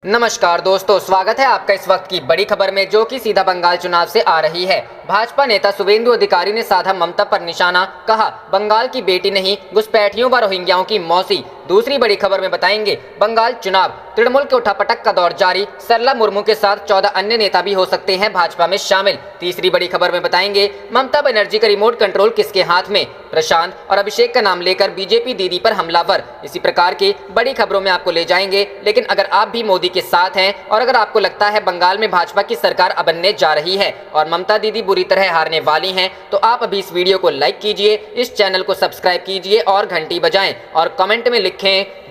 नमस्कार दोस्तों, स्वागत है आपका इस वक्त की बड़ी खबर में, जो कि सीधा बंगाल चुनाव से आ रही है। भाजपा नेता शुवेंदु अधिकारी ने साधा ममता पर निशाना, कहा बंगाल की बेटी नहीं घुसपैठियों व रोहिंग्याओं की मौसी। दूसरी बड़ी खबर में बताएंगे बंगाल चुनाव, तृणमूल के उठापटक का दौर जारी, सरला मुर्मू के साथ 14 अन्य नेता भी हो सकते हैं भाजपा में शामिल। तीसरी बड़ी खबर में बताएंगे ममता बनर्जी का रिमोट कंट्रोल किसके हाथ में, प्रशांत और अभिषेक का नाम लेकर बीजेपी दीदी पर हमलावर। इसी प्रकार की बड़ी खबरों में आपको ले जाएंगे। लेकिन अगर आप भी मोदी के साथ हैं और अगर आपको लगता है बंगाल में भाजपा की सरकार अब बनने जा रही है और ममता दीदी बुरी तरह हारने वाली हैं, तो आप अभी इस वीडियो को लाइक कीजिए, इस चैनल को सब्सक्राइब कीजिए और घंटी बजाएं और कमेंट में लिखें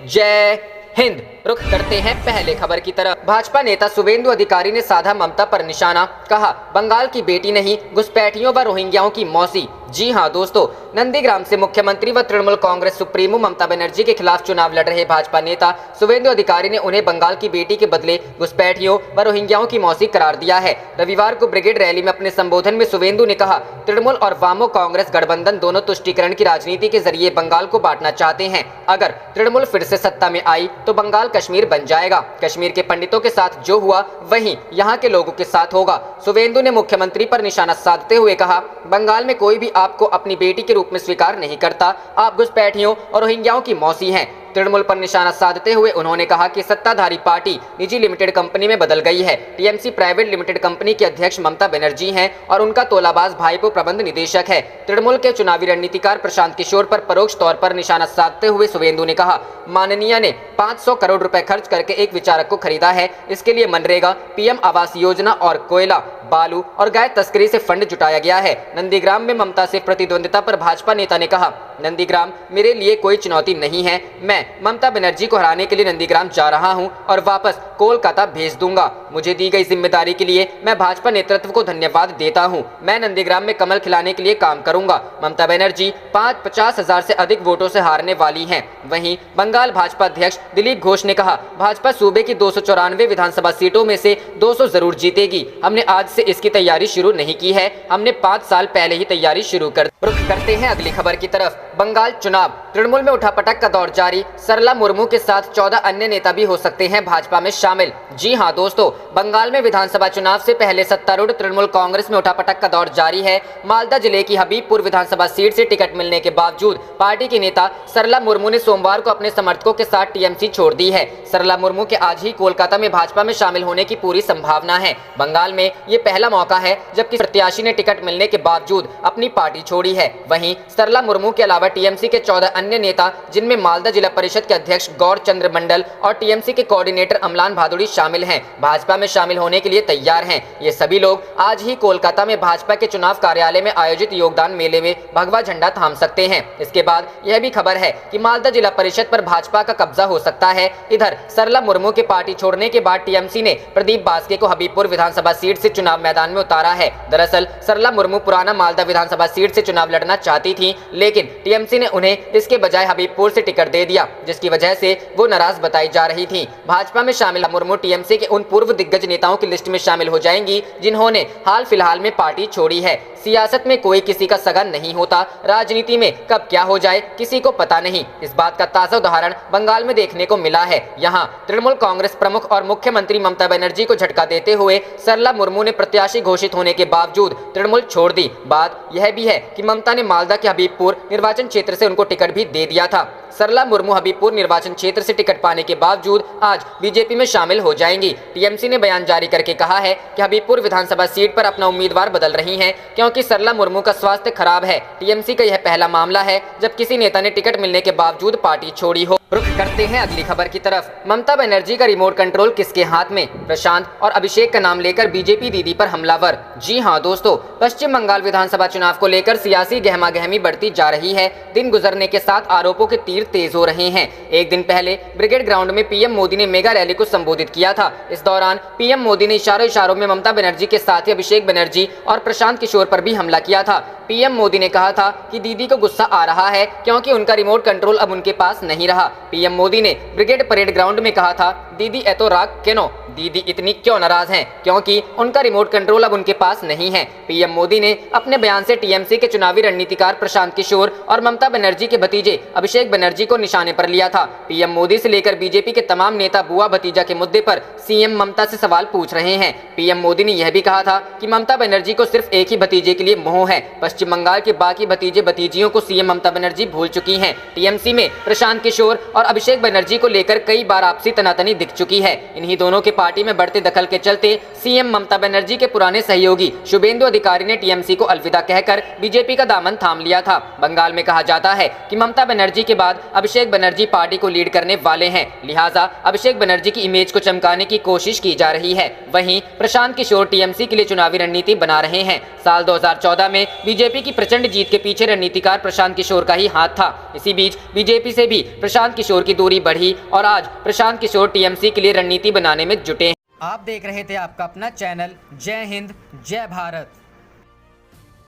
जय हिंद। रुख करते हैं पहले खबर की तरफ। भाजपा नेता शुवेंदु अधिकारी ने साधा ममता पर निशाना, कहा बंगाल की बेटी नहीं घुसपैठियों व रोहिंग्याओं की मौसी। जी हां दोस्तों, नंदीग्राम से मुख्यमंत्री व तृणमूल कांग्रेस सुप्रीमो ममता बनर्जी के खिलाफ चुनाव लड़ रहे भाजपा नेता शुवेंदु अधिकारी ने उन्हें बंगाल की बेटी के बदले घुसपैठियों व रोहिंग्याओं की मौसी करार दिया है। रविवार को ब्रिगेड रैली में अपने संबोधन में शुवेंदु ने कहा, तृणमूल और वामो कांग्रेस गठबंधन दोनों तुष्टीकरण की राजनीति के जरिए बंगाल को बांटना चाहते हैं। अगर तृणमूल फिर से सत्ता में आई तो बंगाल कश्मीर बन जाएगा। कश्मीर के पंडितों के साथ जो हुआ वही यहाँ के लोगों के साथ होगा। शुवेंदु ने मुख्यमंत्री पर निशाना साधते हुए कहा, बंगाल में कोई भी आपको अपनी बेटी के रूप में स्वीकार नहीं करता। आप घुसपैठियों और रोहिंग्याओं की मौसी हैं। तृणमूल पर निशाना साधते हुए उन्होंने कहा कि सत्ताधारी पार्टी निजी लिमिटेड कंपनी में बदल गई है। टीएमसी प्राइवेट लिमिटेड कंपनी के अध्यक्ष ममता बनर्जी हैं और उनका तोलाबाज भाईपो प्रबंध निदेशक है। तृणमूल के चुनावी रणनीतिकार प्रशांत किशोर पर परोक्ष तौर पर निशाना साधते हुए शुवेंदु ने कहा, माननीय ने 500 करोड़ रुपए खर्च करके एक विचारक को खरीदा है। इसके लिए मनरेगा, पीएम आवास योजना और कोयला, बालू और गाय तस्करी से फंड जुटाया गया है। नंदीग्राम में ममता से प्रतिद्वंदिता पर भाजपा नेता ने कहा, नंदीग्राम मेरे लिए कोई चुनौती नहीं है। मैं ममता बनर्जी को हराने के लिए नंदीग्राम जा रहा हूं और वापस कोलकाता भेज दूंगा। मुझे दी गई जिम्मेदारी के लिए मैं भाजपा नेतृत्व को धन्यवाद देता हूं। मैं नंदीग्राम में कमल खिलाने के लिए काम करूंगा। ममता बनर्जी 50,000 से अधिक वोटों से हारने वाली हैं। वहीं बंगाल भाजपा अध्यक्ष दिलीप घोष ने कहा, भाजपा सूबे की 294 विधानसभा सीटों में से 200 जरूर जीतेगी। हमने आज से इसकी तैयारी शुरू नहीं की है, हमने 5 साल पहले ही तैयारी शुरू कर। रुख करते हैं अगली खबर की तरफ। बंगाल चुनाव, तृणमूल में उठापटक का दौर जारी, सरला मुर्मू के साथ 14 अन्य नेता भी हो सकते हैं भाजपा में शामिल। जी हां दोस्तों, बंगाल में विधानसभा चुनाव से पहले सत्तारूढ़ तृणमूल कांग्रेस में उठापटक का दौर जारी है। मालदा जिले की हबीबपुर विधानसभा सीट से टिकट मिलने के बावजूद पार्टी की नेता सरला मुर्मू ने सोमवार को अपने समर्थकों के साथ टीएमसी छोड़ दी है। सरला मुर्मू के आज ही कोलकाता में भाजपा में शामिल होने की पूरी संभावना है। बंगाल में ये पहला मौका है जबकि प्रत्याशी ने टिकट मिलने के बावजूद अपनी पार्टी छोड़ी है। वहीं सरला मुर्मू के अलावा टीएमसी के 14 अन्य नेता, जिनमें मालदा जिला परिषद के अध्यक्ष गौर चंद्र मंडल और टीएमसी के कोऑर्डिनेटर अमलान भादुड़ी शामिल हैं, भाजपा में शामिल होने के लिए तैयार हैं। ये सभी लोग आज ही कोलकाता में भाजपा के चुनाव कार्यालय में आयोजित योगदान मेले में भगवा झंडा थाम सकते हैं। इसके बाद यह भी खबर है कि मालदा जिला परिषद पर भाजपा का कब्जा हो सकता है। इधर सरला मुर्मू के पार्टी छोड़ने के बाद टीएमसी ने प्रदीप बास्के को हबीबपुर विधानसभा सीट से चुनाव मैदान में उतारा है। दरअसल सरला मुर्मू पुराना मालदा विधानसभा सीट से चुनाव लड़ना चाहती थी, लेकिन टीएमसी ने उन्हें इसके बजाय हबीबपुर से टिकट दे दिया, जिसकी वजह से वो नाराज बताई जा रही थी। भाजपा में शामिल मुर्मू टीएमसी के उन पूर्व दिग्गज नेताओं की लिस्ट में शामिल हो जाएंगी जिन्होंने हाल फिलहाल में पार्टी छोड़ी है। सियासत में कोई किसी का सगा नहीं होता, राजनीति में कब क्या हो जाए किसी को पता नहीं। इस बात का ताजा उदाहरण बंगाल में देखने को मिला है। यहाँ तृणमूल कांग्रेस प्रमुख और मुख्यमंत्री ममता बनर्जी को झटका देते हुए सरला मुर्मू ने प्रत्याशी घोषित होने के बावजूद तृणमूल छोड़ दी। बात यह भी है कि ममता ने मालदा के हबीबपुर निर्वाचन क्षेत्र से उनको टिकट भी दे दिया था। सरला मुर्मू हबीबपुर निर्वाचन क्षेत्र से टिकट पाने के बावजूद आज बीजेपी में शामिल हो जाएंगी। टीएमसी ने बयान जारी करके कहा है कि हबीबपुर विधानसभा सीट पर अपना उम्मीदवार बदल रही हैं क्योंकि सरला मुर्मू का स्वास्थ्य खराब है। टीएमसी का यह पहला मामला है जब किसी नेता ने टिकट मिलने के बावजूद पार्टी छोड़ी हो। रुख करते हैं अगली खबर की तरफ। ममता बनर्जी का रिमोट कंट्रोल किसके हाथ में, प्रशांत और अभिषेक का नाम लेकर बीजेपी दीदी पर हमलावर। जी हां दोस्तों, पश्चिम बंगाल विधानसभा चुनाव को लेकर सियासी गहमागहमी बढ़ती जा रही है। दिन गुजरने के साथ आरोपों के तीर तेज हो रहे हैं। एक दिन पहले ब्रिगेड ग्राउंड में पीएम मोदी ने मेगा रैली को संबोधित किया था। इस दौरान पीएम मोदी ने इशारों में ममता बनर्जी के साथ ही अभिषेक बनर्जी और प्रशांत किशोर पर भी हमला किया था। पीएम मोदी ने कहा था कि दीदी को गुस्सा आ रहा है क्योंकि उनका रिमोट कंट्रोल अब उनके पास नहीं रहा। पीएम मोदी ने ब्रिगेड परेड ग्राउंड में कहा था, दीदी ए तो राग केनो, दीदी इतनी क्यों नाराज हैं? क्योंकि उनका रिमोट कंट्रोल अब उनके पास नहीं है। पीएम मोदी ने अपने बयान से टीएमसी के चुनावी रणनीतिकार प्रशांत किशोर और ममता बनर्जी के भतीजे अभिषेक बनर्जी को निशाने पर लिया था। पीएम मोदी से लेकर बीजेपी के तमाम नेता बुआ भतीजा के मुद्दे पर सीएम ममता से सवाल पूछ रहे हैं। पीएम मोदी ने यह भी कहा था कि ममता बनर्जी को सिर्फ एक ही भतीजे के लिए मोह है। पश्चिम बंगाल के बाकी भतीजे भतीजियों को सीएम ममता बनर्जी भूल चुकी हैं। टीएमसी में प्रशांत किशोर और अभिषेक बनर्जी को लेकर कई बार आपसी तनातनी दिख चुकी है। इन्हीं दोनों के पार्टी में बढ़ते दखल के चलते सीएम ममता बनर्जी के पुराने सहयोगी शुभेंदु अधिकारी ने टीएमसी को अलविदा कहकर बीजेपी का दामन थाम लिया था। बंगाल में कहा जाता है कि ममता बनर्जी के बाद अभिषेक बनर्जी पार्टी को लीड करने वाले हैं, लिहाजा अभिषेक बनर्जी की इमेज को चमकाने की कोशिश की जा रही है। वहीं प्रशांत किशोर टीएमसी के लिए चुनावी रणनीति बना रहे हैं। साल 2014 में बीजेपी की प्रचंड जीत के पीछे रणनीतिकार प्रशांत किशोर का ही हाथ था। इसी बीच बीजेपी से भी प्रशांत किशोर की दूरी बढ़ी और आज प्रशांत किशोर टीएमसी के लिए रणनीति बनाने में जुटे हैं। आप देख रहे थे आपका अपना चैनल जय हिंद जय भारत।